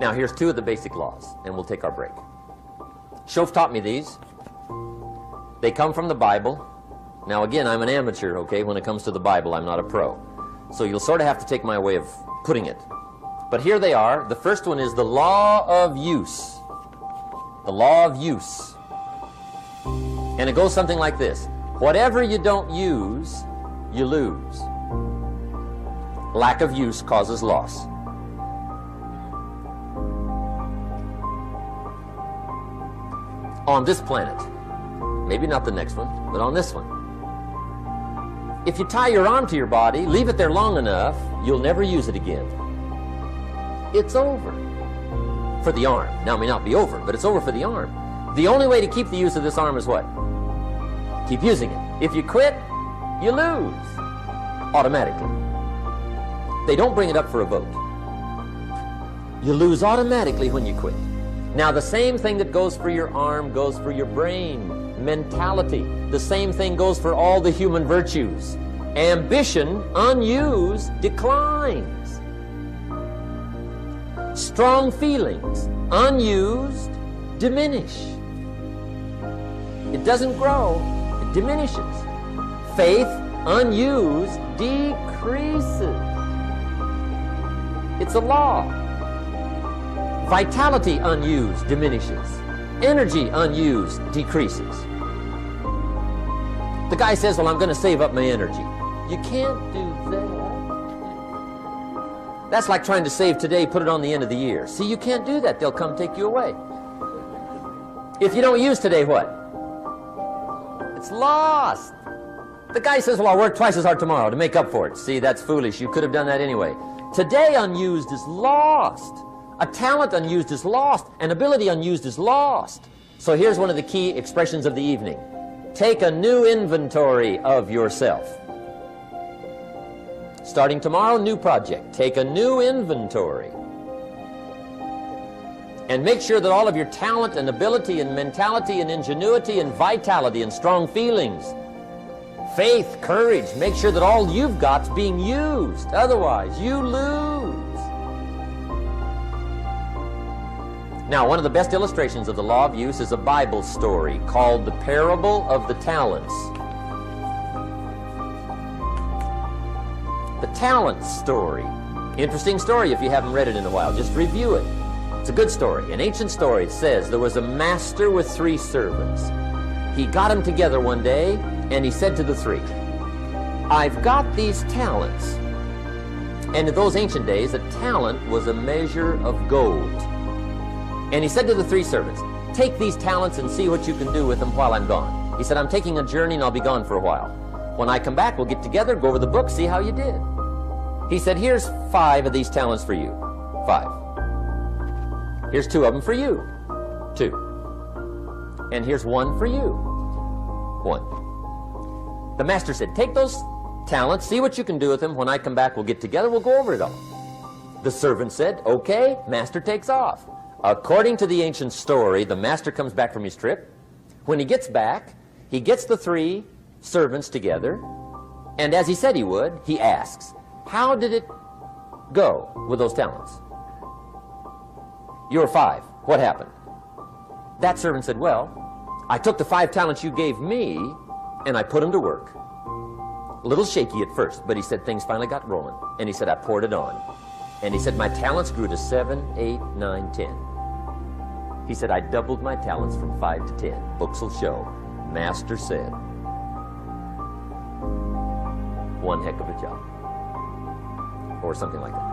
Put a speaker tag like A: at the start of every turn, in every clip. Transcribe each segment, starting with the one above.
A: Now, here's two of the basic laws, and we'll take our break. Shof taught me these. They come from the Bible. Now, again, I'm an amateur, okay? When it comes to the Bible, I'm not a pro. So you'll sort of have to take my way of putting it. But here they are. The first one is the law of use. The law of use. And it goes something like this. Whatever you don't use, you lose. Lack of use causes loss. On this planet, maybe not the next one, but on this one, if you tie your arm to your body, leave it there long enough, you'll never use it again. It's over for the arm. Now, it may not be over, but it's over for the arm. The only way to keep the use of this arm is what? Keep using it. If you quit, you lose automatically. They don't bring it up for a vote. You lose automatically when you quit. Now, the same thing that goes for your arm goes for your brain, mentality. The same thing goes for all the human virtues. Ambition, unused, declines. Strong feelings, unused, diminish. It doesn't grow, it diminishes. Faith, unused, decreases. It's a law. Vitality, unused, diminishes. Energy, unused, decreases. The guy says, well, I'm going to save up my energy. You can't do that. That's like trying to save today, put it on the end of the year. See, you can't do that. They'll come take you away. If you don't use today, what? It's lost. The guy says, well, I'll work twice as hard tomorrow to make up for it. See, that's foolish. You could have done that anyway. Today, unused is lost. A talent unused is lost. An ability unused is lost. So here's one of the key expressions of the evening. Take a new inventory of yourself. Starting tomorrow, new project. Take a new inventory. And make sure that all of your talent and ability and mentality and ingenuity and vitality and strong feelings, faith, courage, make sure that all you've got's being used. Otherwise, you lose. Now, one of the best illustrations of the law of use is a Bible story called the Parable of the Talents. The Talents story. Interesting story if you haven't read it in a while. Just review it. It's a good story. An ancient story. It says there was a master with 3 servants. He got them together one day and he said to the 3, I've got these talents. And in those ancient days, a talent was a measure of gold. And he said to the 3 servants, take these talents and see what you can do with them while I'm gone. He said, I'm taking a journey and I'll be gone for a while. When I come back, we'll get together, go over the book, see how you did. He said, here's 5 of these talents for you. 5. Here's 2 of them for you. 2. And here's 1 for you. 1. The master said, take those talents, see what you can do with them. When I come back, we'll get together, we'll go over it all. The servant said, okay, master takes off. According to the ancient story, the master comes back from his trip. When he gets back, he gets the 3 servants together, and as he said he would, he asks, how did it go with those talents? You were 5. What happened? That servant said, well, I took the 5 talents you gave me, and I put them to work. A little shaky at first, but he said things finally got rolling, and he said, I poured it on. And he said, my talents grew to 7, 8, 9, 10. He said, I doubled my talents from 5 to 10. Books will show. Master said, one heck of a job. Or something like that.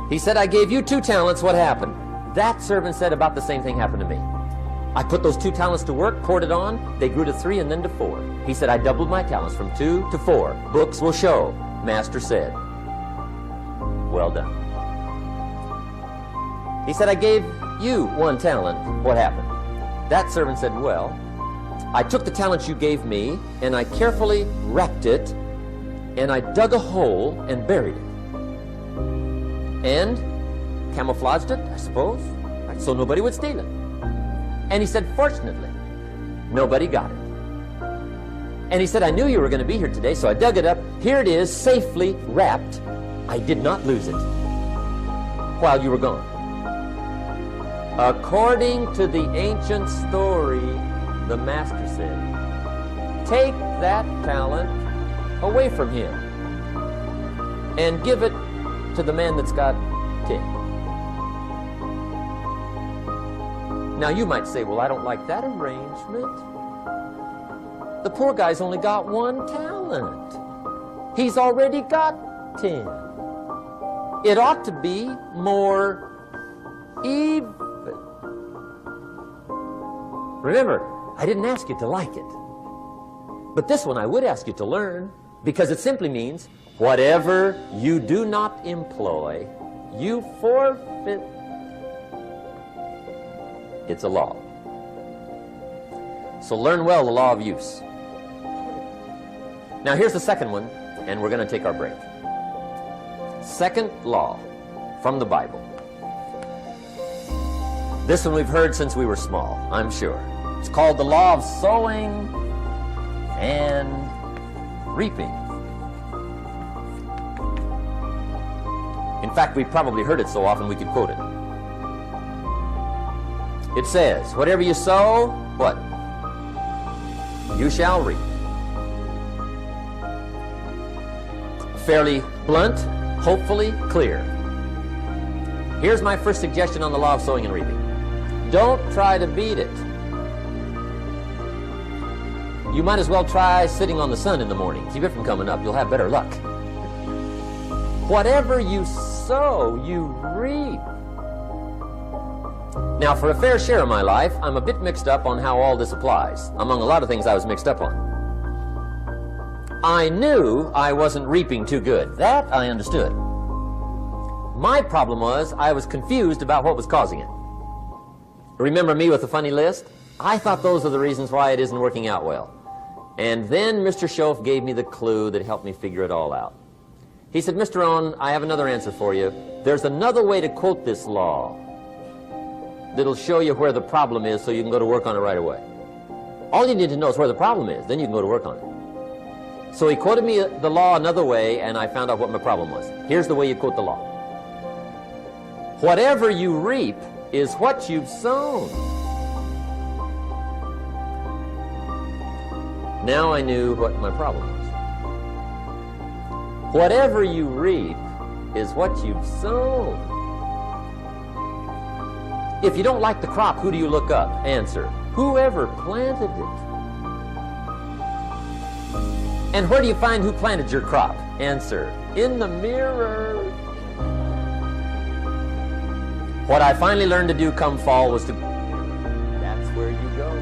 A: He said, I gave you 2 talents. What happened? That servant said, about the same thing happened to me. I put those 2 talents to work, poured it on. They grew to 3 and then to 4. He said, I doubled my talents from 2 to 4. Books will show. Master said, well done. He said, I gave you 1 talent. What happened? That servant said, well, I took the talents you gave me, and I carefully wrapped it, and I dug a hole and buried it. And camouflaged it, I suppose, right, so nobody would steal it. And he said, fortunately, nobody got it. And he said, I knew you were going to be here today, so I dug it up. Here it is, safely wrapped. I did not lose it. while you were gone. According to the ancient story, the master said, take that talent away from him and give it to the man that's got 10. Now you might say, well, I don't like that arrangement. The poor guy's only got 1 talent. He's already got 10. It ought to be more even. Remember, I didn't ask you to like it. But this one I would ask you to learn, because it simply means whatever you do not employ, you forfeit. It's a law. So learn well the law of use. Now here's the second one, and we're going to take our break. Second law from the Bible. This one we've heard since we were small, I'm sure. It's called the law of sowing and reaping. In fact, we've probably heard it so often we could quote it. It says, whatever you sow, what? You shall reap. Fairly blunt, hopefully clear. Here's my first suggestion on the law of sowing and reaping. Don't try to beat it. You might as well try sitting on the sun in the morning. Keep it from coming up. You'll have better luck. Whatever you sow, you reap. Now, for a fair share of my life, I'm a bit mixed up on how all this applies. Among a lot of things I was mixed up on. I knew I wasn't reaping too good. That I understood. My problem was I was confused about what was causing it. Remember me with the funny list? I thought those are the reasons why it isn't working out well. And then Mr. Schoaf gave me the clue that helped me figure it all out. He said, Mr. Rohn, I have another answer for you. There's another way to quote this law that'll show you where the problem is so you can go to work on it right away. All you need to know is where the problem is, then you can go to work on it. So he quoted me the law another way, and I found out what my problem was. Here's the way you quote the law. Whatever you reap is what you've sown. Now I knew what my problem was. Whatever you reap is what you've sown. If you don't like the crop, who do you look up? Answer, whoever planted it. And where do you find who planted your crop? Answer, in the mirror. What I finally learned to do come fall was to... That's where you go.